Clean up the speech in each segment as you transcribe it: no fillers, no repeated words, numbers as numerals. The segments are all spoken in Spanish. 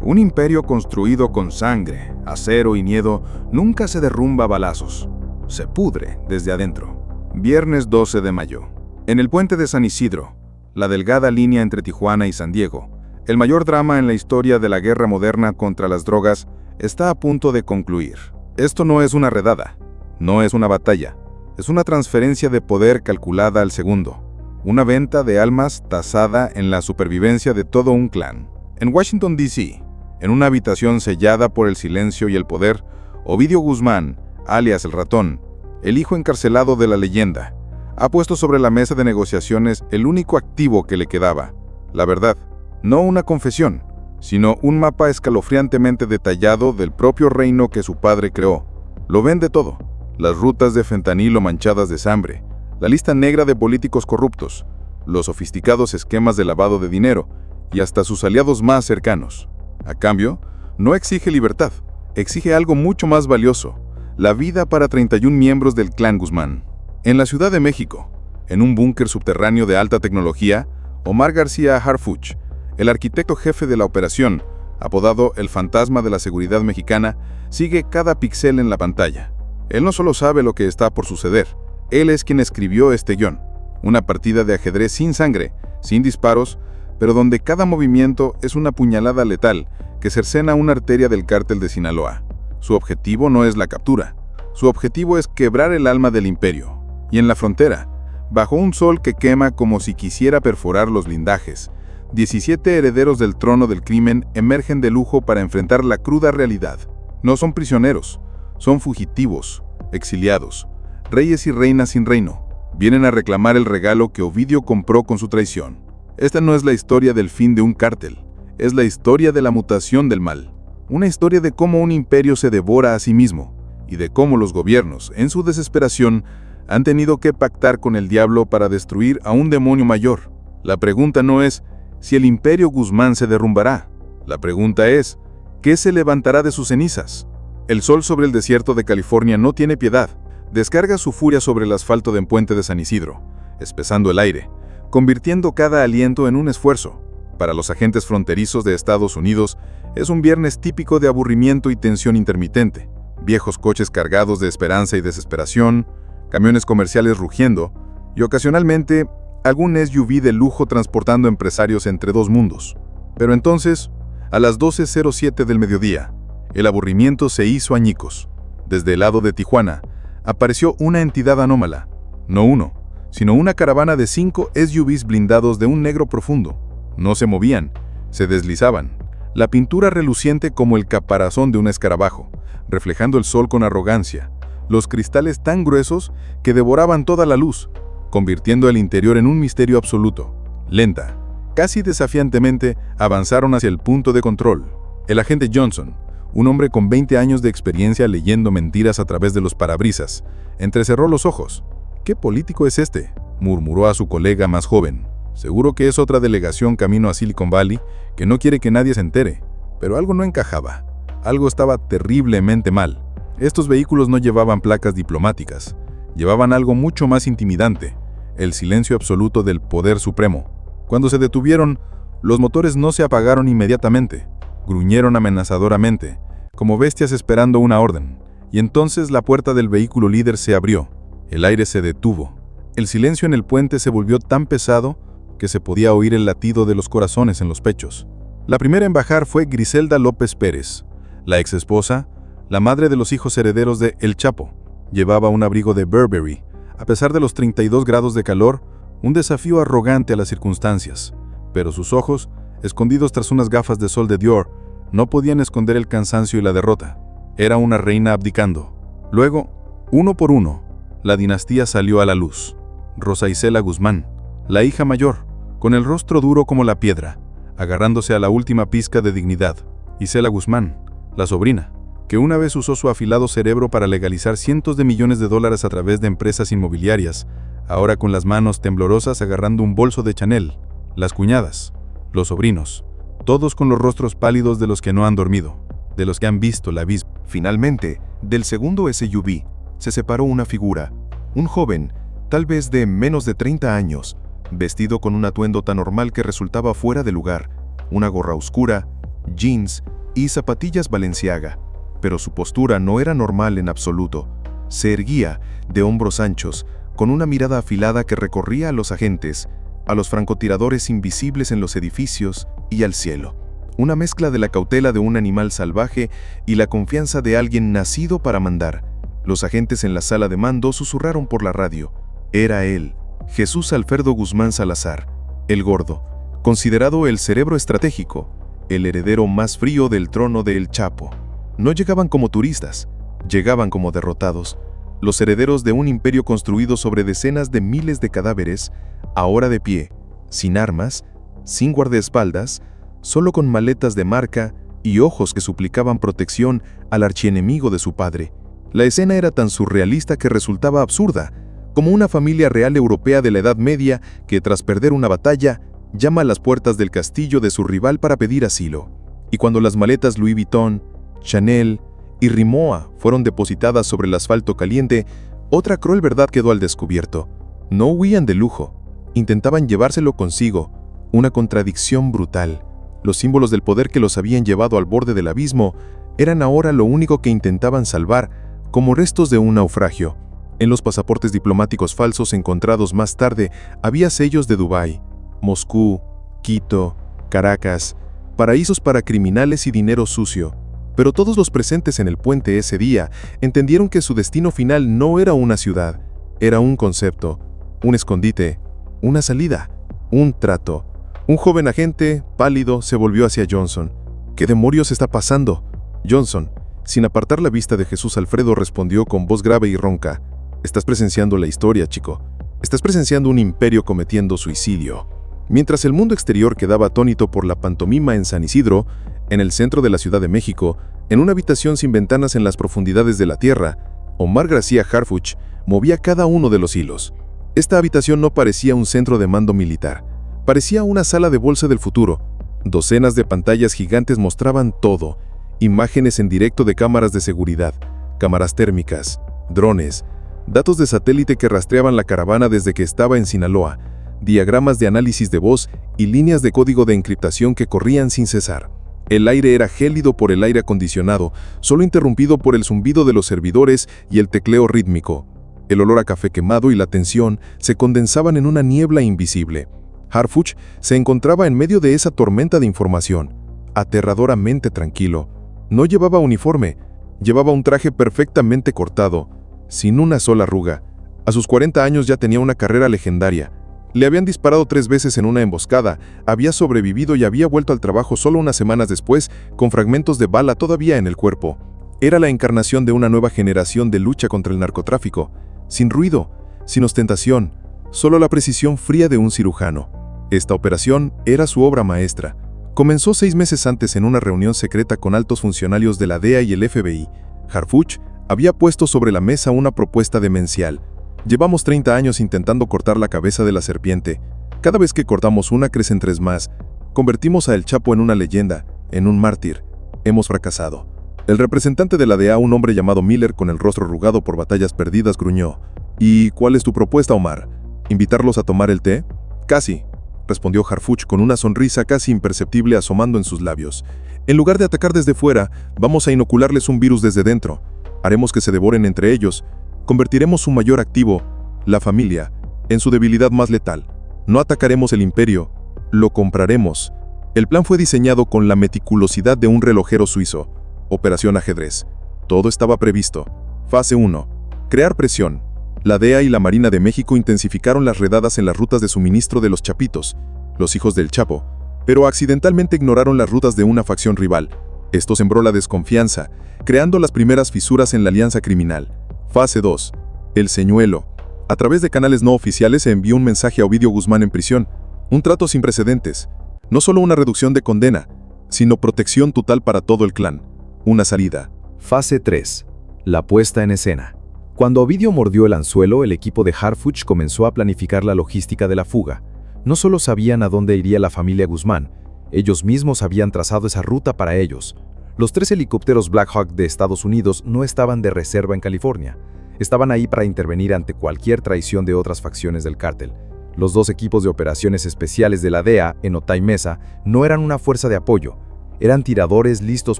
Un imperio construido con sangre, acero y miedo nunca se derrumba a balazos. Se pudre desde adentro. Viernes 12 de mayo. En el puente de San Isidro, la delgada línea entre Tijuana y San Diego, el mayor drama en la historia de la guerra moderna contra las drogas está a punto de concluir. Esto no es una redada, no es una batalla, es una transferencia de poder calculada al segundo, una venta de almas tasada en la supervivencia de todo un clan. En Washington, D.C., en una habitación sellada por el silencio y el poder, Ovidio Guzmán, alias el Ratón, el hijo encarcelado de la leyenda, ha puesto sobre la mesa de negociaciones el único activo que le quedaba, la verdad. No una confesión, sino un mapa escalofriantemente detallado del propio reino que su padre creó. Lo vende todo: las rutas de fentanilo manchadas de sangre, la lista negra de políticos corruptos, los sofisticados esquemas de lavado de dinero y hasta sus aliados más cercanos. A cambio, no exige libertad, exige algo mucho más valioso: la vida para 31 miembros del clan Guzmán. En la Ciudad de México, en un búnker subterráneo de alta tecnología, Omar García Harfuch, el arquitecto jefe de la operación, apodado el fantasma de la seguridad mexicana, sigue cada píxel en la pantalla. Él no solo sabe lo que está por suceder, él es quien escribió este guión. Una partida de ajedrez sin sangre, sin disparos, pero donde cada movimiento es una puñalada letal que cercena una arteria del cártel de Sinaloa. Su objetivo no es la captura, su objetivo es quebrar el alma del imperio. Y en la frontera, bajo un sol que quema como si quisiera perforar los blindajes, 17 herederos del trono del crimen emergen de lujo para enfrentar la cruda realidad. No son prisioneros, son fugitivos, exiliados, reyes y reinas sin reino. Vienen a reclamar el regalo que Ovidio compró con su traición. Esta no es la historia del fin de un cártel, es la historia de la mutación del mal. Una historia de cómo un imperio se devora a sí mismo y de cómo los gobiernos, en su desesperación, han tenido que pactar con el diablo para destruir a un demonio mayor. La pregunta no es si el imperio Guzmán se derrumbará. La pregunta es, ¿qué se levantará de sus cenizas? El sol sobre el desierto de California no tiene piedad. Descarga su furia sobre el asfalto del puente de San Isidro, espesando el aire, convirtiendo cada aliento en un esfuerzo. Para los agentes fronterizos de Estados Unidos, es un viernes típico de aburrimiento y tensión intermitente. Viejos coches cargados de esperanza y desesperación, camiones comerciales rugiendo, y ocasionalmente algún SUV de lujo transportando empresarios entre dos mundos. Pero entonces, a las 12:07 del mediodía, el aburrimiento se hizo añicos. Desde el lado de Tijuana, apareció una entidad anómala. No uno, sino una caravana de 5 SUVs blindados de un negro profundo. No se movían, se deslizaban. La pintura reluciente como el caparazón de un escarabajo, reflejando el sol con arrogancia. Los cristales tan gruesos que devoraban toda la luz, convirtiendo el interior en un misterio absoluto. Lenta, casi desafiantemente, avanzaron hacia el punto de control. El agente Johnson, un hombre con 20 años de experiencia leyendo mentiras a través de los parabrisas, entrecerró los ojos. ¿Qué político es este?, murmuró a su colega más joven. Seguro que es otra delegación camino a Silicon Valley que no quiere que nadie se entere. Pero algo no encajaba. Algo estaba terriblemente mal. Estos vehículos no llevaban placas diplomáticas. Llevaban algo mucho más intimidante: el silencio absoluto del poder supremo. Cuando se detuvieron, los motores no se apagaron inmediatamente. Gruñeron amenazadoramente, como bestias esperando una orden. Y entonces la puerta del vehículo líder se abrió. El aire se detuvo. El silencio en el puente se volvió tan pesado que se podía oír el latido de los corazones en los pechos. La primera en bajar fue Griselda López Pérez, la exesposa, la madre de los hijos herederos de El Chapo. Llevaba un abrigo de Burberry, a pesar de los 32 grados de calor, un desafío arrogante a las circunstancias. Pero sus ojos, escondidos tras unas gafas de sol de Dior, no podían esconder el cansancio y la derrota. Era una reina abdicando. Luego, uno por uno, la dinastía salió a la luz. Rosa Isela Guzmán, la hija mayor, con el rostro duro como la piedra, agarrándose a la última pizca de dignidad. Isela Guzmán, la sobrina, que una vez usó su afilado cerebro para legalizar cientos de millones de dólares a través de empresas inmobiliarias, ahora con las manos temblorosas agarrando un bolso de Chanel. Las cuñadas, los sobrinos, todos con los rostros pálidos de los que no han dormido, de los que han visto la abismo. Finalmente, del segundo SUV, se separó una figura, un joven, tal vez de menos de 30 años, vestido con un atuendo tan normal que resultaba fuera de lugar, una gorra oscura, jeans y zapatillas Balenciaga, pero su postura no era normal en absoluto. Se erguía, de hombros anchos, con una mirada afilada que recorría a los agentes, a los francotiradores invisibles en los edificios y al cielo. Una mezcla de la cautela de un animal salvaje y la confianza de alguien nacido para mandar. Los agentes en la sala de mando susurraron por la radio. Era él, Jesús Alfredo Guzmán Salazar, el gordo, considerado el cerebro estratégico, el heredero más frío del trono de El Chapo. No llegaban como turistas, llegaban como derrotados, los herederos de un imperio construido sobre decenas de miles de cadáveres, ahora de pie, sin armas, sin guardaespaldas, solo con maletas de marca y ojos que suplicaban protección al archienemigo de su padre. La escena era tan surrealista que resultaba absurda, como una familia real europea de la Edad Media que, tras perder una batalla, llama a las puertas del castillo de su rival para pedir asilo. Y cuando las maletas Louis Vuitton, Chanel y Rimowa fueron depositadas sobre el asfalto caliente, otra cruel verdad quedó al descubierto. No huían de lujo, intentaban llevárselo consigo, una contradicción brutal. Los símbolos del poder que los habían llevado al borde del abismo eran ahora lo único que intentaban salvar, como restos de un naufragio. En los pasaportes diplomáticos falsos encontrados más tarde había sellos de Dubái, Moscú, Quito, Caracas, paraísos para criminales y dinero sucio. Pero todos los presentes en el puente ese día entendieron que su destino final no era una ciudad, era un concepto, un escondite, una salida, un trato. Un joven agente, pálido, se volvió hacia Johnson. ¿Qué demonios está pasando? Johnson, sin apartar la vista de Jesús Alfredo, respondió con voz grave y ronca. Estás presenciando la historia, chico. Estás presenciando un imperio cometiendo suicidio. Mientras el mundo exterior quedaba atónito por la pantomima en San Isidro, en el centro de la Ciudad de México, en una habitación sin ventanas en las profundidades de la tierra, Omar García Harfuch movía cada uno de los hilos. Esta habitación no parecía un centro de mando militar. Parecía una sala de bolsa del futuro. Docenas de pantallas gigantes mostraban todo. Imágenes en directo de cámaras de seguridad, cámaras térmicas, drones, datos de satélite que rastreaban la caravana desde que estaba en Sinaloa, diagramas de análisis de voz y líneas de código de encriptación que corrían sin cesar. El aire era gélido por el aire acondicionado, solo interrumpido por el zumbido de los servidores y el tecleo rítmico. El olor a café quemado y la tensión se condensaban en una niebla invisible. Harfuch se encontraba en medio de esa tormenta de información, aterradoramente tranquilo. No llevaba uniforme, llevaba un traje perfectamente cortado, sin una sola arruga. A sus 40 años ya tenía una carrera legendaria. Le habían disparado 3 veces en una emboscada, había sobrevivido y había vuelto al trabajo solo unas semanas después, con fragmentos de bala todavía en el cuerpo. Era la encarnación de una nueva generación de lucha contra el narcotráfico, sin ruido, sin ostentación, solo la precisión fría de un cirujano. Esta operación era su obra maestra. Comenzó 6 meses antes en una reunión secreta con altos funcionarios de la DEA y el FBI. Harfuch había puesto sobre la mesa una propuesta demencial. Llevamos 30 años intentando cortar la cabeza de la serpiente. Cada vez que cortamos una, crecen 3 más. Convertimos a El Chapo en una leyenda, en un mártir. Hemos fracasado. El representante de la DEA, un hombre llamado Miller con el rostro arrugado por batallas perdidas, gruñó. ¿Y cuál es tu propuesta, Omar? ¿Invitarlos a tomar el té? Casi, respondió Harfuch con una sonrisa casi imperceptible asomando en sus labios. En lugar de atacar desde fuera, vamos a inocularles un virus desde dentro. Haremos que se devoren entre ellos. Convertiremos su mayor activo, la familia, en su debilidad más letal. No atacaremos el imperio, lo compraremos. El plan fue diseñado con la meticulosidad de un relojero suizo. Operación ajedrez. Todo estaba previsto. Fase 1. Crear presión. La DEA y la Marina de México intensificaron las redadas en las rutas de suministro de los Chapitos, los hijos del Chapo, pero accidentalmente ignoraron las rutas de una facción rival. Esto sembró la desconfianza, creando las primeras fisuras en la alianza criminal. Fase 2. El señuelo. A través de canales no oficiales se envió un mensaje a Ovidio Guzmán en prisión, un trato sin precedentes. No solo una reducción de condena, sino protección total para todo el clan. Una salida. Fase 3. La puesta en escena. Cuando Ovidio mordió el anzuelo, el equipo de Harfuch comenzó a planificar la logística de la fuga. No solo sabían a dónde iría la familia Guzmán, ellos mismos habían trazado esa ruta para ellos. Los 3 helicópteros Black Hawk de Estados Unidos no estaban de reserva en California. Estaban ahí para intervenir ante cualquier traición de otras facciones del cártel. Los 2 equipos de operaciones especiales de la DEA en Otay Mesa no eran una fuerza de apoyo. Eran tiradores listos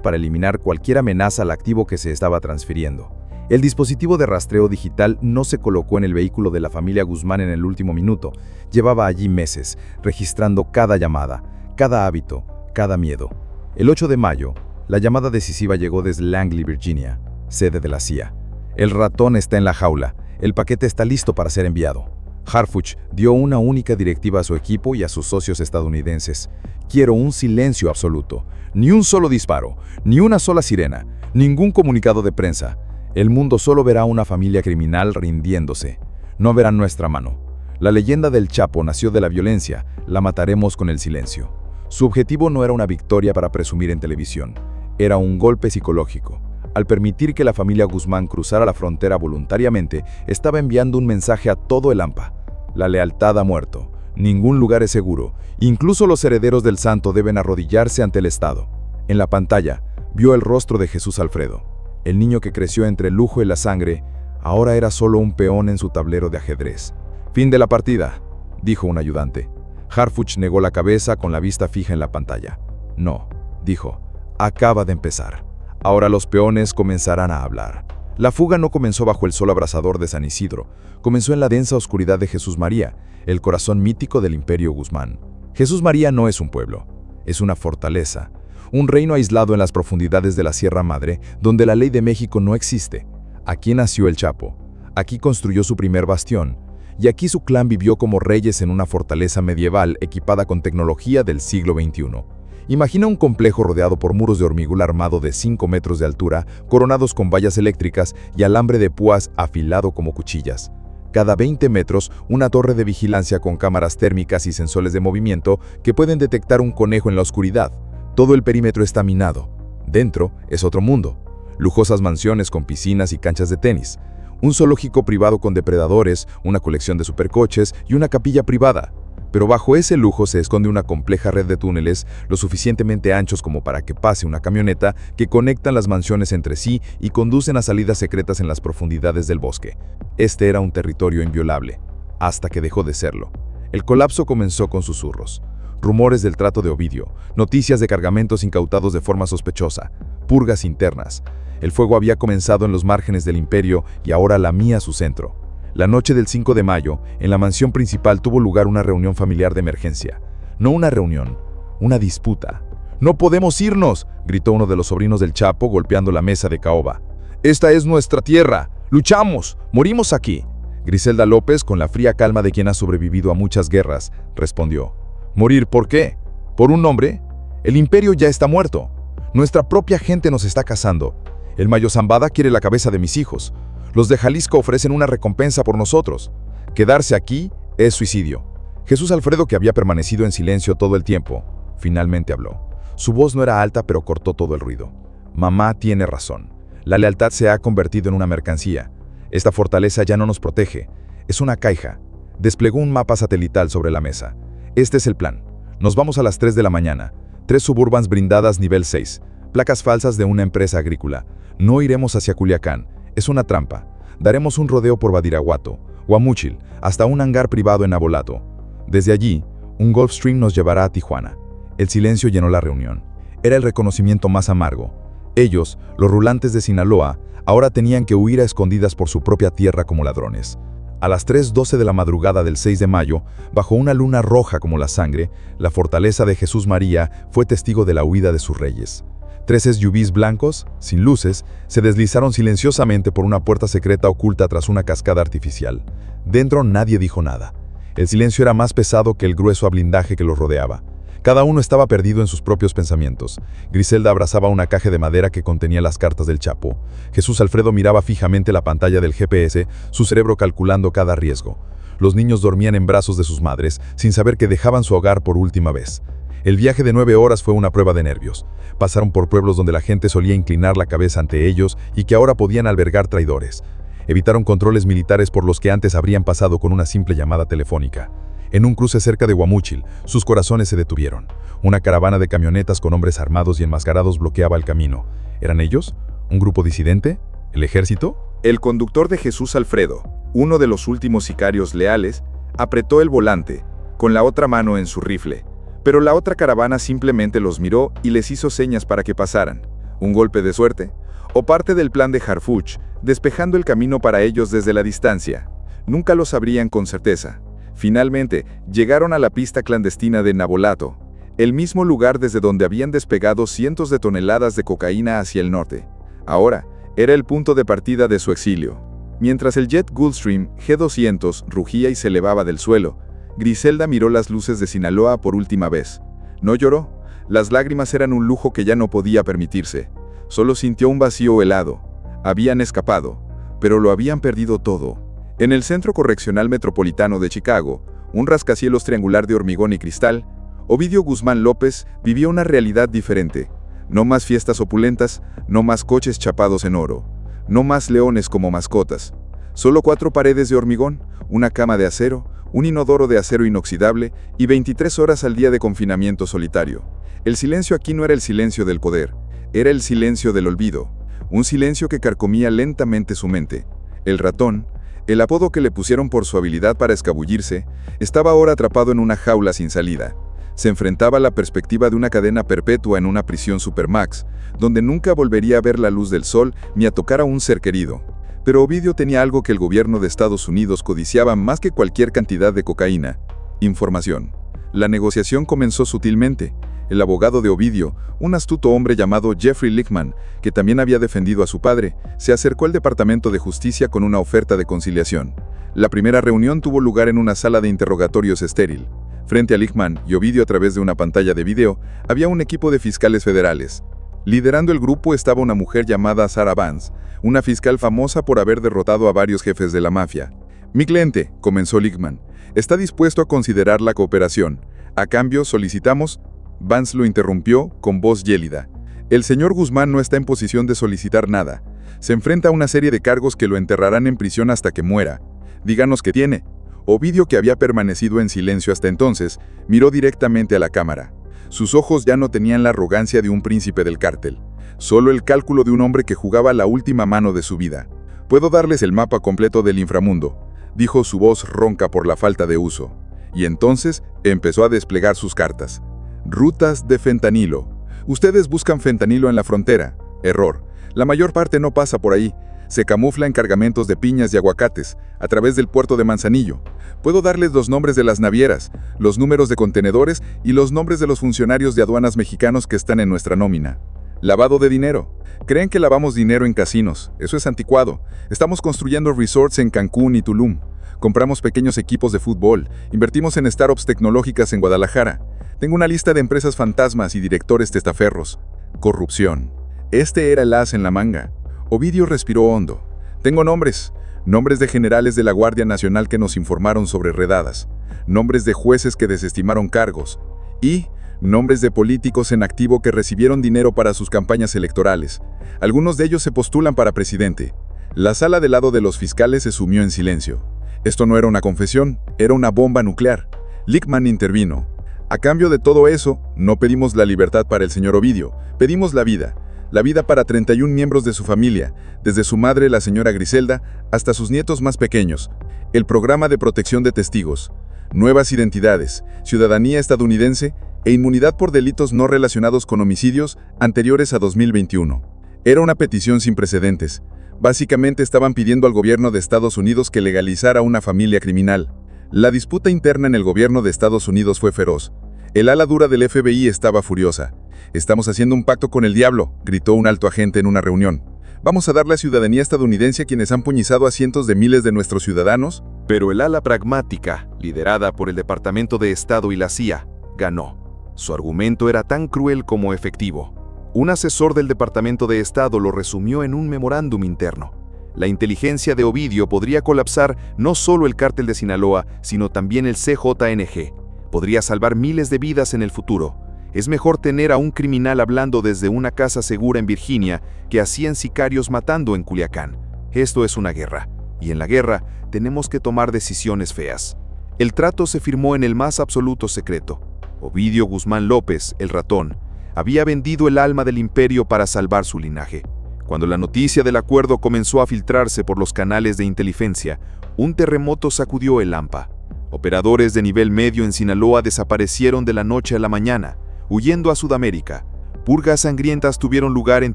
para eliminar cualquier amenaza al activo que se estaba transfiriendo. El dispositivo de rastreo digital no se colocó en el vehículo de la familia Guzmán en el último minuto. Llevaba allí meses, registrando cada llamada, cada hábito, cada miedo. El 8 de mayo, la llamada decisiva llegó desde Langley, Virginia, sede de la CIA. El ratón está en la jaula. El paquete está listo para ser enviado. Harfuch dio una única directiva a su equipo y a sus socios estadounidenses. Quiero un silencio absoluto. Ni un solo disparo, ni una sola sirena, ningún comunicado de prensa. El mundo solo verá una familia criminal rindiéndose. No verán nuestra mano. La leyenda del Chapo nació de la violencia. La mataremos con el silencio. Su objetivo no era una victoria para presumir en televisión. Era un golpe psicológico. Al permitir que la familia Guzmán cruzara la frontera voluntariamente, estaba enviando un mensaje a todo el AMPA. La lealtad ha muerto. Ningún lugar es seguro. Incluso los herederos del santo deben arrodillarse ante el Estado. En la pantalla, vio el rostro de Jesús Alfredo. El niño que creció entre el lujo y la sangre, ahora era solo un peón en su tablero de ajedrez. «Fin de la partida», dijo un ayudante. Harfuch negó la cabeza con la vista fija en la pantalla. «No», dijo, «acaba de empezar. Ahora los peones comenzarán a hablar». La fuga no comenzó bajo el sol abrasador de San Isidro, comenzó en la densa oscuridad de Jesús María, el corazón mítico del Imperio Guzmán. Jesús María no es un pueblo, es una fortaleza, un reino aislado en las profundidades de la Sierra Madre, donde la ley de México no existe. Aquí nació el Chapo, aquí construyó su primer bastión, y aquí su clan vivió como reyes en una fortaleza medieval equipada con tecnología del siglo XXI. Imagina un complejo rodeado por muros de hormigón armado de 5 metros de altura, coronados con vallas eléctricas y alambre de púas afilado como cuchillas. Cada 20 metros, una torre de vigilancia con cámaras térmicas y sensores de movimiento que pueden detectar un conejo en la oscuridad. Todo el perímetro está minado. Dentro es otro mundo. Lujosas mansiones con piscinas y canchas de tenis. Un zoológico privado con depredadores, una colección de supercoches y una capilla privada. Pero bajo ese lujo se esconde una compleja red de túneles lo suficientemente anchos como para que pase una camioneta que conectan las mansiones entre sí y conducen a salidas secretas en las profundidades del bosque. Este era un territorio inviolable, hasta que dejó de serlo. El colapso comenzó con susurros, rumores del trato de Ovidio, noticias de cargamentos incautados de forma sospechosa, purgas internas. El fuego había comenzado en los márgenes del imperio y ahora lamía su centro. La noche del 5 de mayo, en la mansión principal tuvo lugar una reunión familiar de emergencia. No una reunión, una disputa. «¡No podemos irnos!», gritó uno de los sobrinos del Chapo golpeando la mesa de caoba. «Esta es nuestra tierra. Luchamos. Morimos aquí». Griselda López, con la fría calma de quien ha sobrevivido a muchas guerras, respondió. «¿Morir por qué? ¿Por un nombre? El imperio ya está muerto. Nuestra propia gente nos está cazando. El Mayo Zambada quiere la cabeza de mis hijos. Los de Jalisco ofrecen una recompensa por nosotros. Quedarse aquí es suicidio». Jesús Alfredo, que había permanecido en silencio todo el tiempo, finalmente habló. Su voz no era alta, pero cortó todo el ruido. «Mamá tiene razón. La lealtad se ha convertido en una mercancía. Esta fortaleza ya no nos protege. Es una caixa». Desplegó un mapa satelital sobre la mesa. «Este es el plan. Nos vamos a las 3 de la mañana. 3 Suburbans blindadas nivel 6. Placas falsas de una empresa agrícola. No iremos hacia Culiacán. Es una trampa. Daremos un rodeo por Badiraguato, Guamúchil, hasta un hangar privado en Abolato. Desde allí, un Gulfstream nos llevará a Tijuana». El silencio llenó la reunión. Era el reconocimiento más amargo. Ellos, los rulantes de Sinaloa, ahora tenían que huir a escondidas por su propia tierra como ladrones. A las 3:12 de la madrugada del 6 de mayo, bajo una luna roja como la sangre, la fortaleza de Jesús María fue testigo de la huida de sus reyes. 3 SUVs blancos, sin luces, se deslizaron silenciosamente por una puerta secreta oculta tras una cascada artificial. Dentro nadie dijo nada. El silencio era más pesado que el grueso blindaje que los rodeaba. Cada uno estaba perdido en sus propios pensamientos. Griselda abrazaba una caja de madera que contenía las cartas del Chapo. Jesús Alfredo miraba fijamente la pantalla del GPS, su cerebro calculando cada riesgo. Los niños dormían en brazos de sus madres, sin saber que dejaban su hogar por última vez. El viaje de 9 horas fue una prueba de nervios. Pasaron por pueblos donde la gente solía inclinar la cabeza ante ellos y que ahora podían albergar traidores. Evitaron controles militares por los que antes habrían pasado con una simple llamada telefónica. En un cruce cerca de Guamúchil, sus corazones se detuvieron. Una caravana de camionetas con hombres armados y enmascarados bloqueaba el camino. ¿Eran ellos? ¿Un grupo disidente? ¿El ejército? El conductor de Jesús Alfredo, uno de los últimos sicarios leales, apretó el volante, con la otra mano en su rifle, Pero la otra caravana simplemente los miró y les hizo señas para que pasaran. ¿Un golpe de suerte? ¿O parte del plan de Harfuch, despejando el camino para ellos desde la distancia? Nunca lo sabrían con certeza. Finalmente, llegaron a la pista clandestina de Nabolato, el mismo lugar desde donde habían despegado cientos de toneladas de cocaína hacia el norte. Ahora, era el punto de partida de su exilio. Mientras el jet Gulfstream G-200 rugía y se elevaba del suelo, Griselda miró las luces de Sinaloa por última vez. No lloró. Las lágrimas eran un lujo que ya no podía permitirse. Solo sintió un vacío helado. Habían escapado, pero lo habían perdido todo. En el Centro Correccional Metropolitano de Chicago, un rascacielos triangular de hormigón y cristal, Ovidio Guzmán López vivía una realidad diferente. No más fiestas opulentas, no más coches chapados en oro, no más leones como mascotas. Solo 4 paredes de hormigón, una cama de acero, un inodoro de acero inoxidable y 23 horas al día de confinamiento solitario. El silencio aquí no era el silencio del poder, era el silencio del olvido, un silencio que carcomía lentamente su mente. El ratón, el apodo que le pusieron por su habilidad para escabullirse, estaba ahora atrapado en una jaula sin salida. Se enfrentaba a la perspectiva de una cadena perpetua en una prisión supermax, donde nunca volvería a ver la luz del sol ni a tocar a un ser querido. Pero Ovidio tenía algo que el gobierno de Estados Unidos codiciaba más que cualquier cantidad de cocaína: información. La negociación comenzó sutilmente. El abogado de Ovidio, un astuto hombre llamado Jeffrey Lichtman, que también había defendido a su padre, se acercó al Departamento de Justicia con una oferta de conciliación. La primera reunión tuvo lugar en una sala de interrogatorios estéril. Frente a Lichtman y Ovidio a través de una pantalla de video, había un equipo de fiscales federales. Liderando el grupo estaba una mujer llamada Sarah Vance, una fiscal famosa por haber derrotado a varios jefes de la mafia. «Mi cliente», comenzó Lichtman, «está dispuesto a considerar la cooperación. A cambio, solicitamos...». Vance lo interrumpió con voz gélida. «El señor Guzmán no está en posición de solicitar nada. Se enfrenta a una serie de cargos que lo enterrarán en prisión hasta que muera. Díganos qué tiene». Ovidio, que había permanecido en silencio hasta entonces, miró directamente a la cámara. Sus ojos ya no tenían la arrogancia de un príncipe del cártel, solo el cálculo de un hombre que jugaba la última mano de su vida. «Puedo darles el mapa completo del inframundo», dijo su voz ronca por la falta de uso. Y entonces empezó a desplegar sus cartas. «Rutas de fentanilo. Ustedes buscan fentanilo en la frontera. Error. La mayor parte no pasa por ahí. Se camufla en cargamentos de piñas y aguacates, a través del puerto de Manzanillo. Puedo darles los nombres de las navieras, los números de contenedores y los nombres de los funcionarios de aduanas mexicanos que están en nuestra nómina. Lavado de dinero. Creen que lavamos dinero en casinos. Eso es anticuado. Estamos construyendo resorts en Cancún y Tulum. Compramos pequeños equipos de fútbol. Invertimos en startups tecnológicas en Guadalajara. Tengo una lista de empresas fantasmas y directores testaferros. Corrupción. Este era el as en la manga. Ovidio respiró hondo. «Tengo nombres. Nombres de generales de la Guardia Nacional que nos informaron sobre redadas. Nombres de jueces que desestimaron cargos. Y nombres de políticos en activo que recibieron dinero para sus campañas electorales. Algunos de ellos se postulan para presidente». La sala del lado de los fiscales se sumió en silencio. Esto no era una confesión, era una bomba nuclear. Lichtman intervino. «A cambio de todo eso, no pedimos la libertad para el señor Ovidio, pedimos la vida. La vida para 31 miembros de su familia, desde su madre, la señora Griselda, hasta sus nietos más pequeños. El programa de protección de testigos, nuevas identidades, ciudadanía estadounidense e inmunidad por delitos no relacionados con homicidios anteriores a 2021. Era una petición sin precedentes. Básicamente estaban pidiendo al gobierno de Estados Unidos que legalizara una familia criminal. La disputa interna en el gobierno de Estados Unidos fue feroz. El ala dura del FBI estaba furiosa. «Estamos haciendo un pacto con el diablo», gritó un alto agente en una reunión. «Vamos a dar la ciudadanía estadounidense a quienes han puñizado a cientos de miles de nuestros ciudadanos». Pero el ala pragmática, liderada por el Departamento de Estado y la CIA, ganó. Su argumento era tan cruel como efectivo. Un asesor del Departamento de Estado lo resumió en un memorándum interno. La inteligencia de Ovidio podría colapsar no solo el cártel de Sinaloa, sino también el CJNG. Podría salvar miles de vidas en el futuro. Es mejor tener a un criminal hablando desde una casa segura en Virginia que a 100 sicarios matando en Culiacán. Esto es una guerra, y en la guerra tenemos que tomar decisiones feas. El trato se firmó en el más absoluto secreto. Ovidio Guzmán López, el ratón, había vendido el alma del imperio para salvar su linaje. Cuando la noticia del acuerdo comenzó a filtrarse por los canales de inteligencia, un terremoto sacudió el Lampa. Operadores de nivel medio en Sinaloa desaparecieron de la noche a la mañana, huyendo a Sudamérica. Purgas sangrientas tuvieron lugar en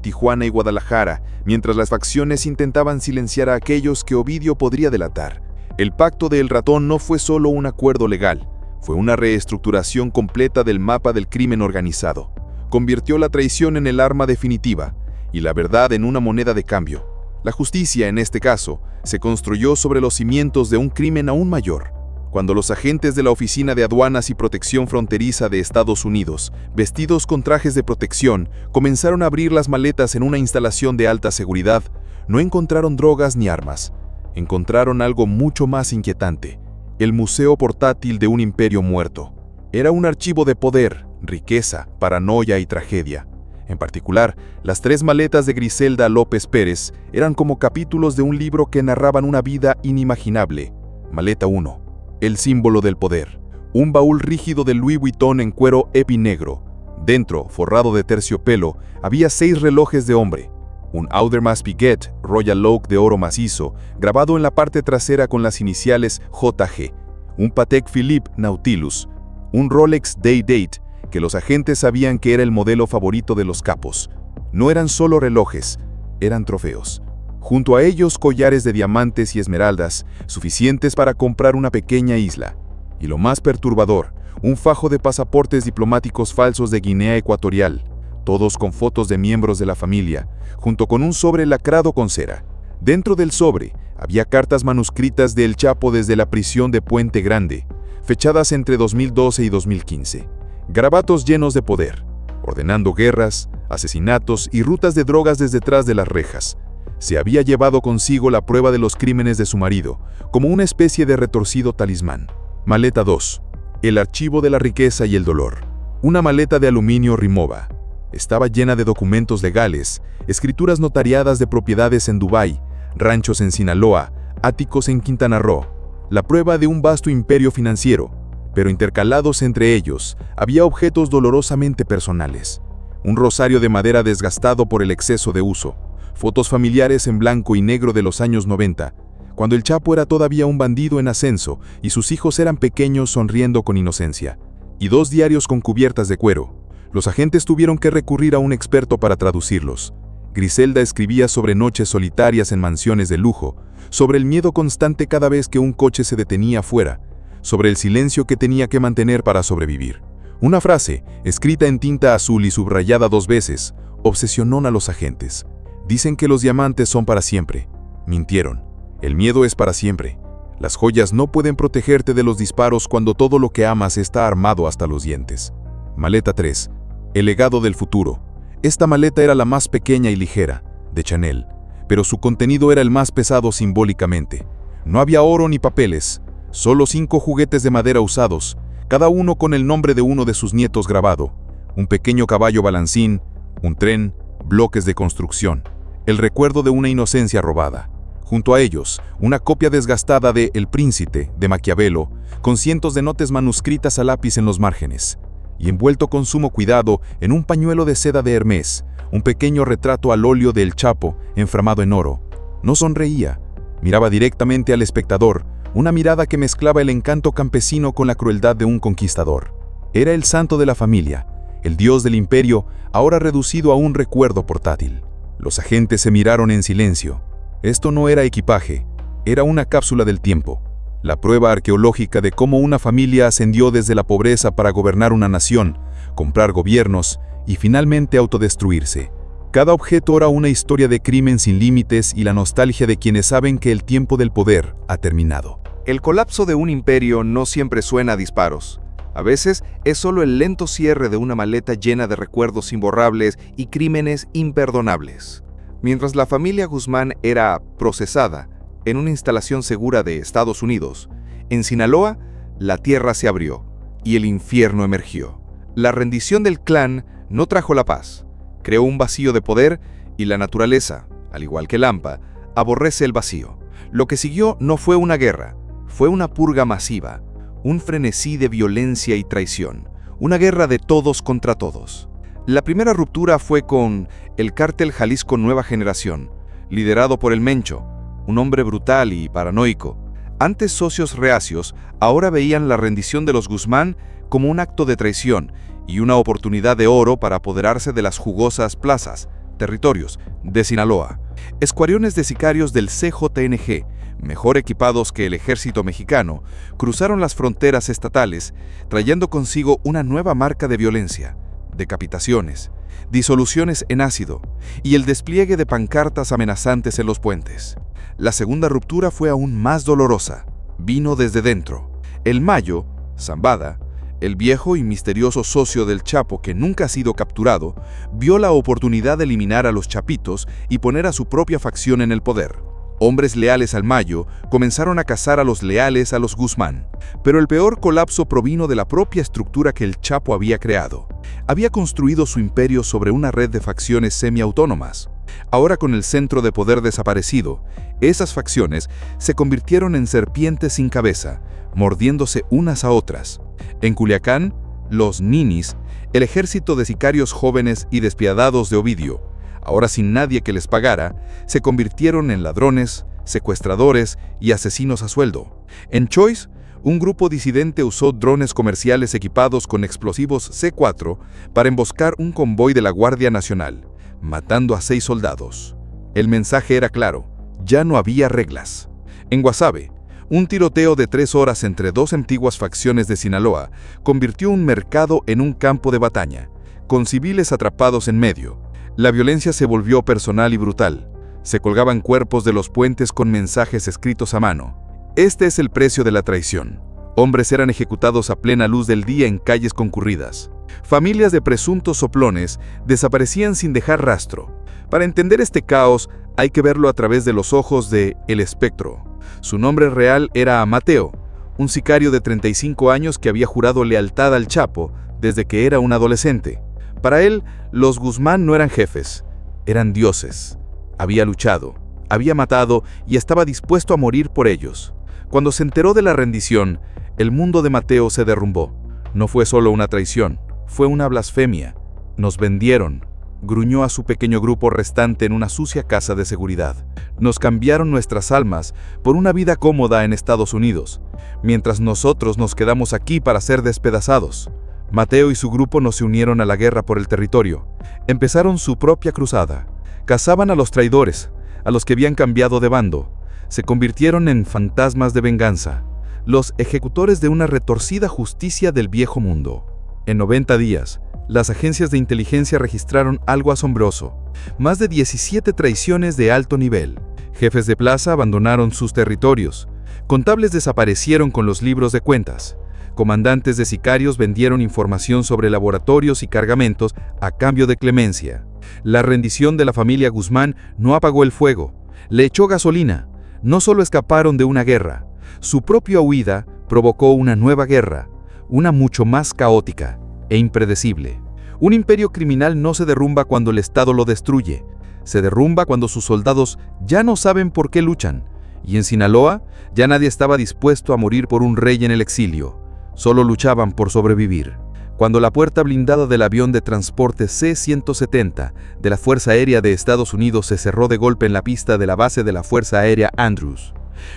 Tijuana y Guadalajara, mientras las facciones intentaban silenciar a aquellos que Ovidio podría delatar. El Pacto del Ratón no fue solo un acuerdo legal, fue una reestructuración completa del mapa del crimen organizado. Convirtió la traición en el arma definitiva y la verdad en una moneda de cambio. La justicia, en este caso, se construyó sobre los cimientos de un crimen aún mayor. Cuando los agentes de la Oficina de Aduanas y Protección Fronteriza de Estados Unidos, vestidos con trajes de protección, comenzaron a abrir las maletas en una instalación de alta seguridad, no encontraron drogas ni armas. Encontraron algo mucho más inquietante: el museo portátil de un imperio muerto. Era un archivo de poder, riqueza, paranoia y tragedia. En particular, las 3 maletas de Griselda López Pérez eran como capítulos de un libro que narraban una vida inimaginable. Maleta 1. El símbolo del poder. Un baúl rígido de Louis Vuitton en cuero epinegro. Dentro, forrado de terciopelo, había 6 relojes de hombre. Un Audemars Piguet Royal Oak de oro macizo, grabado en la parte trasera con las iniciales JG. Un Patek Philippe Nautilus. Un Rolex Day-Date, que los agentes sabían que era el modelo favorito de los capos. No eran solo relojes, eran trofeos. Junto a ellos, collares de diamantes y esmeraldas, suficientes para comprar una pequeña isla. Y lo más perturbador, un fajo de pasaportes diplomáticos falsos de Guinea Ecuatorial, todos con fotos de miembros de la familia, junto con un sobre lacrado con cera. Dentro del sobre había cartas manuscritas de El Chapo desde la prisión de Puente Grande, fechadas entre 2012 y 2015. Garabatos llenos de poder, ordenando guerras, asesinatos y rutas de drogas desde detrás de las rejas. Se había llevado consigo la prueba de los crímenes de su marido, como una especie de retorcido talismán. Maleta 2. El archivo de la riqueza y el dolor. Una maleta de aluminio Rimowa. Estaba llena de documentos legales, escrituras notariadas de propiedades en Dubái, ranchos en Sinaloa, áticos en Quintana Roo. La prueba de un vasto imperio financiero, pero intercalados entre ellos había objetos dolorosamente personales. Un rosario de madera desgastado por el exceso de uso. Fotos familiares en blanco y negro de los años 90, cuando el Chapo era todavía un bandido en ascenso y sus hijos eran pequeños sonriendo con inocencia. Y 2 diarios con cubiertas de cuero. Los agentes tuvieron que recurrir a un experto para traducirlos. Griselda escribía sobre noches solitarias en mansiones de lujo, sobre el miedo constante cada vez que un coche se detenía afuera, sobre el silencio que tenía que mantener para sobrevivir. Una frase, escrita en tinta azul y subrayada 2 veces, obsesionó a los agentes. Dicen que los diamantes son para siempre. Mintieron. El miedo es para siempre. Las joyas no pueden protegerte de los disparos cuando todo lo que amas está armado hasta los dientes. Maleta 3. El legado del futuro. Esta maleta era la más pequeña y ligera, de Chanel, pero su contenido era el más pesado simbólicamente. No había oro ni papeles, solo 5 juguetes de madera usados, cada uno con el nombre de uno de sus nietos grabado. Un pequeño caballo balancín, un tren, bloques de construcción. El recuerdo de una inocencia robada. Junto a ellos, una copia desgastada de El Príncipe, de Maquiavelo, con cientos de notas manuscritas a lápiz en los márgenes. Y envuelto con sumo cuidado en un pañuelo de seda de Hermès, un pequeño retrato al óleo de El Chapo, enframado en oro. No sonreía, miraba directamente al espectador, una mirada que mezclaba el encanto campesino con la crueldad de un conquistador. Era el santo de la familia, el dios del imperio, ahora reducido a un recuerdo portátil. Los agentes se miraron en silencio. Esto no era equipaje, era una cápsula del tiempo. La prueba arqueológica de cómo una familia ascendió desde la pobreza para gobernar una nación, comprar gobiernos y finalmente autodestruirse. Cada objeto era una historia de crimen sin límites y la nostalgia de quienes saben que el tiempo del poder ha terminado. El colapso de un imperio no siempre suena a disparos. A veces es solo el lento cierre de una maleta llena de recuerdos imborrables y crímenes imperdonables. Mientras la familia Guzmán era procesada en una instalación segura de Estados Unidos, en Sinaloa, la tierra se abrió y el infierno emergió. La rendición del clan no trajo la paz, creó un vacío de poder y la naturaleza, al igual que el hampa, aborrece el vacío. Lo que siguió no fue una guerra, fue una purga masiva, un frenesí de violencia y traición, una guerra de todos contra todos. La primera ruptura fue con el cártel Jalisco Nueva Generación, liderado por el Mencho, un hombre brutal y paranoico. Antes socios reacios, ahora veían la rendición de los Guzmán como un acto de traición y una oportunidad de oro para apoderarse de las jugosas plazas, territorios, de Sinaloa. Escuadrones de sicarios del CJNG, mejor equipados que el ejército mexicano, cruzaron las fronteras estatales, trayendo consigo una nueva marca de violencia, decapitaciones, disoluciones en ácido y el despliegue de pancartas amenazantes en los puentes. La segunda ruptura fue aún más dolorosa. Vino desde dentro. El Mayo, Zambada, el viejo y misterioso socio del Chapo que nunca ha sido capturado, vio la oportunidad de eliminar a los Chapitos y poner a su propia facción en el poder. Hombres leales al Mayo comenzaron a cazar a los leales a los Guzmán, pero el peor colapso provino de la propia estructura que el Chapo había creado. Había construido su imperio sobre una red de facciones semiautónomas. Ahora, con el centro de poder desaparecido, esas facciones se convirtieron en serpientes sin cabeza, mordiéndose unas a otras. En Culiacán, los ninis, el ejército de sicarios jóvenes y despiadados de Ovidio, ahora sin nadie que les pagara, se convirtieron en ladrones, secuestradores y asesinos a sueldo. En Choice, un grupo disidente usó drones comerciales equipados con explosivos C4 para emboscar un convoy de la Guardia Nacional, matando a 6 soldados. El mensaje era claro: ya no había reglas. En Guasave, un tiroteo de 3 horas entre 2 antiguas facciones de Sinaloa convirtió un mercado en un campo de batalla, con civiles atrapados en medio. La violencia se volvió personal y brutal. Se colgaban cuerpos de los puentes con mensajes escritos a mano. Este es el precio de la traición. Hombres eran ejecutados a plena luz del día en calles concurridas. Familias de presuntos soplones desaparecían sin dejar rastro. Para entender este caos, hay que verlo a través de los ojos de El Espectro. Su nombre real era Mateo, un sicario de 35 años que había jurado lealtad al Chapo desde que era un adolescente. Para él, los Guzmán no eran jefes, eran dioses. Había luchado, había matado y estaba dispuesto a morir por ellos. Cuando se enteró de la rendición, el mundo de Mateo se derrumbó. No fue solo una traición, fue una blasfemia. Nos vendieron, gruñó a su pequeño grupo restante en una sucia casa de seguridad. Nos cambiaron nuestras almas por una vida cómoda en Estados Unidos, mientras nosotros nos quedamos aquí para ser despedazados. Mateo y su grupo no se unieron a la guerra por el territorio. Empezaron su propia cruzada. Cazaban a los traidores, a los que habían cambiado de bando. Se convirtieron en fantasmas de venganza, los ejecutores de una retorcida justicia del viejo mundo. En 90 días, las agencias de inteligencia registraron algo asombroso: más de 17 traiciones de alto nivel. Jefes de plaza abandonaron sus territorios. Contables desaparecieron con los libros de cuentas. Comandantes de sicarios vendieron información sobre laboratorios y cargamentos a cambio de clemencia. La rendición de la familia Guzmán no apagó el fuego, le echó gasolina. No solo escaparon de una guerra, su propia huida provocó una nueva guerra, una mucho más caótica e impredecible. Un imperio criminal no se derrumba cuando el Estado lo destruye, se derrumba cuando sus soldados ya no saben por qué luchan. Y en Sinaloa, ya nadie estaba dispuesto a morir por un rey en el exilio. Solo luchaban por sobrevivir. Cuando la puerta blindada del avión de transporte C-170 de la Fuerza Aérea de Estados Unidos se cerró de golpe en la pista de la base de la Fuerza Aérea Andrews,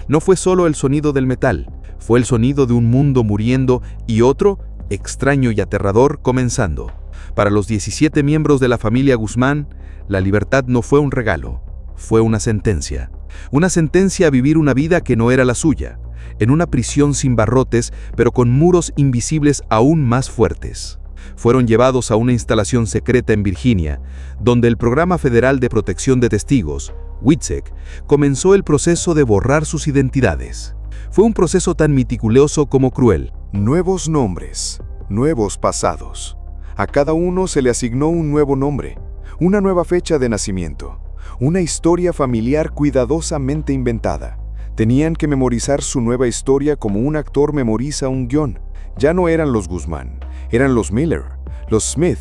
no fue solo el sonido del metal, fue el sonido de un mundo muriendo y otro, extraño y aterrador, comenzando. Para los 17 miembros de la familia Guzmán, la libertad no fue un regalo, fue una sentencia. Una sentencia a vivir una vida que no era la suya, en una prisión sin barrotes, pero con muros invisibles aún más fuertes. Fueron llevados a una instalación secreta en Virginia, donde el Programa Federal de Protección de Testigos, WITSEC, comenzó el proceso de borrar sus identidades. Fue un proceso tan meticuloso como cruel. Nuevos nombres, nuevos pasados. A cada uno se le asignó un nuevo nombre, una nueva fecha de nacimiento, una historia familiar cuidadosamente inventada. Tenían que memorizar su nueva historia como un actor memoriza un guión. Ya no eran los Guzmán, eran los Miller, los Smith,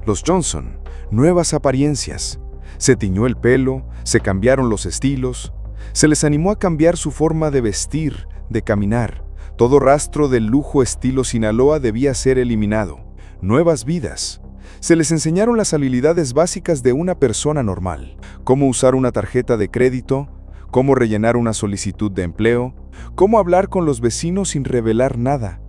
los Johnson. Nuevas apariencias. Se tiñó el pelo, se cambiaron los estilos. Se les animó a cambiar su forma de vestir, de caminar. Todo rastro del lujo estilo Sinaloa debía ser eliminado. Nuevas vidas. Se les enseñaron las habilidades básicas de una persona normal. Cómo usar una tarjeta de crédito, cómo rellenar una solicitud de empleo, cómo hablar con los vecinos sin revelar nada.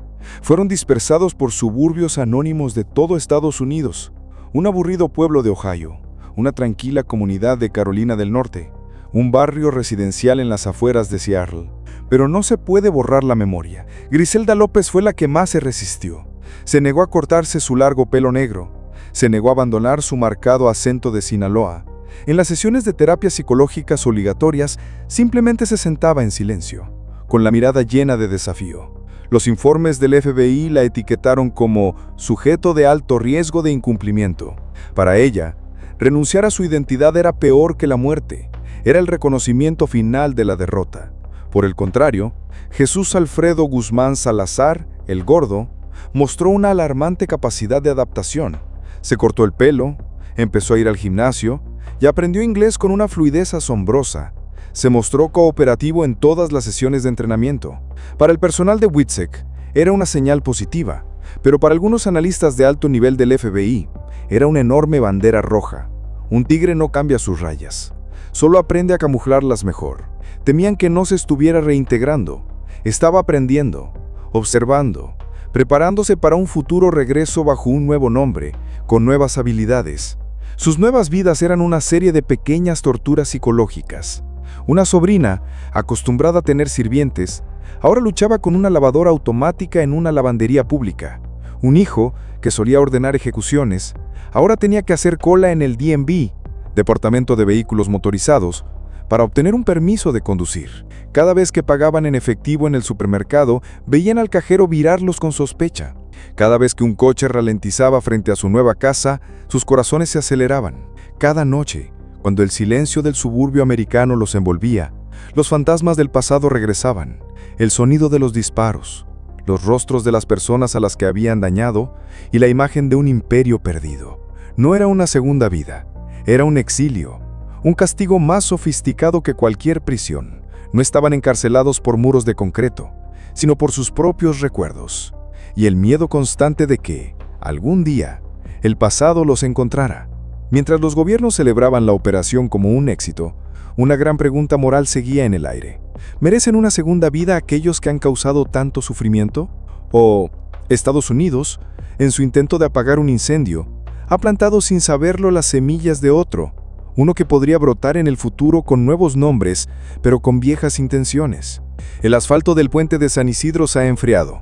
Fueron dispersados por suburbios anónimos de todo Estados Unidos, un aburrido pueblo de Ohio, una tranquila comunidad de Carolina del Norte, un barrio residencial en las afueras de Seattle. Pero no se puede borrar la memoria. Griselda López fue la que más se resistió. Se negó a cortarse su largo pelo negro. Se negó a abandonar su marcado acento de Sinaloa. En las sesiones de terapias psicológicas obligatorias, simplemente se sentaba en silencio, con la mirada llena de desafío. Los informes del FBI la etiquetaron como sujeto de alto riesgo de incumplimiento. Para ella, renunciar a su identidad era peor que la muerte. Era el reconocimiento final de la derrota. Por el contrario, Jesús Alfredo Guzmán Salazar, el Gordo, mostró una alarmante capacidad de adaptación. Se cortó el pelo, empezó a ir al gimnasio y aprendió inglés con una fluidez asombrosa. Se mostró cooperativo en todas las sesiones de entrenamiento. Para el personal de WITSEC era una señal positiva, pero para algunos analistas de alto nivel del FBI era una enorme bandera roja. Un tigre no cambia sus rayas, solo aprende a camuflarlas mejor. Temían que no se estuviera reintegrando. Estaba aprendiendo, observando, preparándose para un futuro regreso bajo un nuevo nombre, con nuevas habilidades. Sus nuevas vidas eran una serie de pequeñas torturas psicológicas. Una sobrina, acostumbrada a tener sirvientes, ahora luchaba con una lavadora automática en una lavandería pública. Un hijo, que solía ordenar ejecuciones, ahora tenía que hacer cola en el DMV, Departamento de Vehículos Motorizados, para obtener un permiso de conducir. Cada vez que pagaban en efectivo en el supermercado, veían al cajero virarlos con sospecha. Cada vez que un coche ralentizaba frente a su nueva casa, sus corazones se aceleraban. Cada noche, cuando el silencio del suburbio americano los envolvía, los fantasmas del pasado regresaban. El sonido de los disparos, los rostros de las personas a las que habían dañado y la imagen de un imperio perdido. No era una segunda vida, era un exilio. Un castigo más sofisticado que cualquier prisión. No estaban encarcelados por muros de concreto, sino por sus propios recuerdos, y el miedo constante de que, algún día, el pasado los encontrara. Mientras los gobiernos celebraban la operación como un éxito, una gran pregunta moral seguía en el aire. ¿Merecen una segunda vida aquellos que han causado tanto sufrimiento? ¿O Estados Unidos, en su intento de apagar un incendio, ha plantado sin saberlo las semillas de otro? Uno que podría brotar en el futuro con nuevos nombres, pero con viejas intenciones. El asfalto del puente de San Isidro se ha enfriado,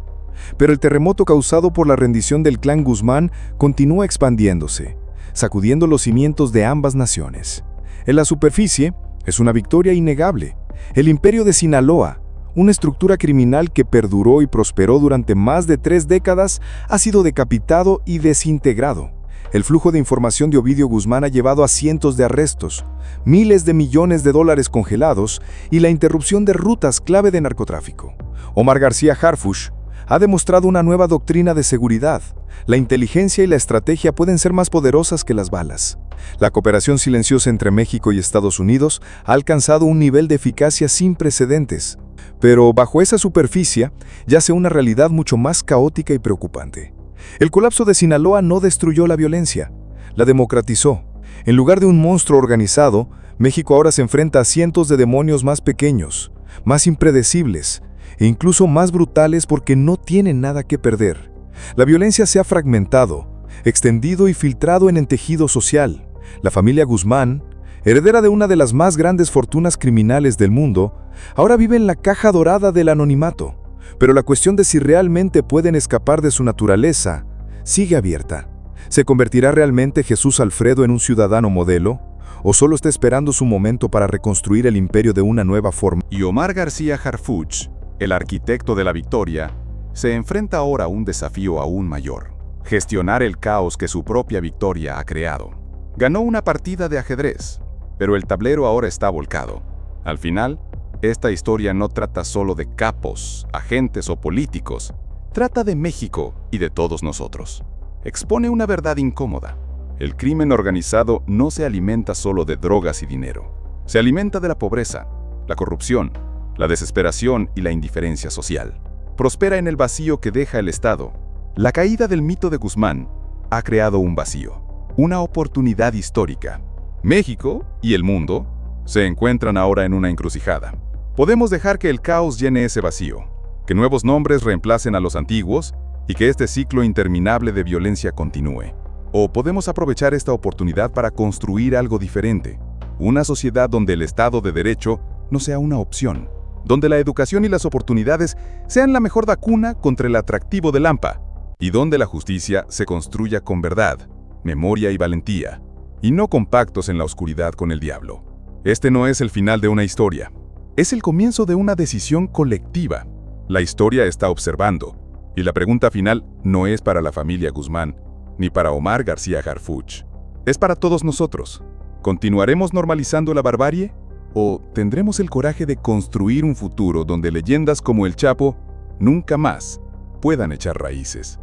pero el terremoto causado por la rendición del clan Guzmán continúa expandiéndose, sacudiendo los cimientos de ambas naciones. En la superficie, es una victoria innegable. El imperio de Sinaloa, una estructura criminal que perduró y prosperó durante más de 3 décadas, ha sido decapitado y desintegrado. El flujo de información de Ovidio Guzmán ha llevado a cientos de arrestos, miles de millones de dólares congelados y la interrupción de rutas clave de narcotráfico. Omar García Harfuch ha demostrado una nueva doctrina de seguridad. La inteligencia y la estrategia pueden ser más poderosas que las balas. La cooperación silenciosa entre México y Estados Unidos ha alcanzado un nivel de eficacia sin precedentes. Pero bajo esa superficie yace una realidad mucho más caótica y preocupante. El colapso de Sinaloa no destruyó la violencia, la democratizó. En lugar de un monstruo organizado, México ahora se enfrenta a cientos de demonios más pequeños, más impredecibles e incluso más brutales porque no tienen nada que perder. La violencia se ha fragmentado, extendido y filtrado en el tejido social. La familia Guzmán, heredera de una de las más grandes fortunas criminales del mundo, ahora vive en la caja dorada del anonimato. Pero la cuestión de si realmente pueden escapar de su naturaleza sigue abierta. ¿Se convertirá realmente Jesús Alfredo en un ciudadano modelo? ¿O solo está esperando su momento para reconstruir el imperio de una nueva forma? Y Omar García Harfuch, el arquitecto de la victoria, se enfrenta ahora a un desafío aún mayor: gestionar el caos que su propia victoria ha creado. Ganó una partida de ajedrez, pero el tablero ahora está volcado. Al final, esta historia no trata solo de capos, agentes o políticos. Trata de México y de todos nosotros. Expone una verdad incómoda. El crimen organizado no se alimenta solo de drogas y dinero. Se alimenta de la pobreza, la corrupción, la desesperación y la indiferencia social. Prospera en el vacío que deja el Estado. La caída del mito de Guzmán ha creado un vacío, una oportunidad histórica. México y el mundo Se encuentran ahora en una encrucijada. Podemos dejar que el caos llene ese vacío, que nuevos nombres reemplacen a los antiguos y que este ciclo interminable de violencia continúe. O podemos aprovechar esta oportunidad para construir algo diferente, una sociedad donde el Estado de Derecho no sea una opción, donde la educación y las oportunidades sean la mejor vacuna contra el atractivo del AMPA, y donde la justicia se construya con verdad, memoria y valentía, y no con pactos en la oscuridad con el diablo. Este no es el final de una historia, es el comienzo de una decisión colectiva. La historia está observando, y la pregunta final no es para la familia Guzmán, ni para Omar García Harfuch. Es para todos nosotros. ¿Continuaremos normalizando la barbarie? ¿O tendremos el coraje de construir un futuro donde leyendas como el Chapo nunca más puedan echar raíces?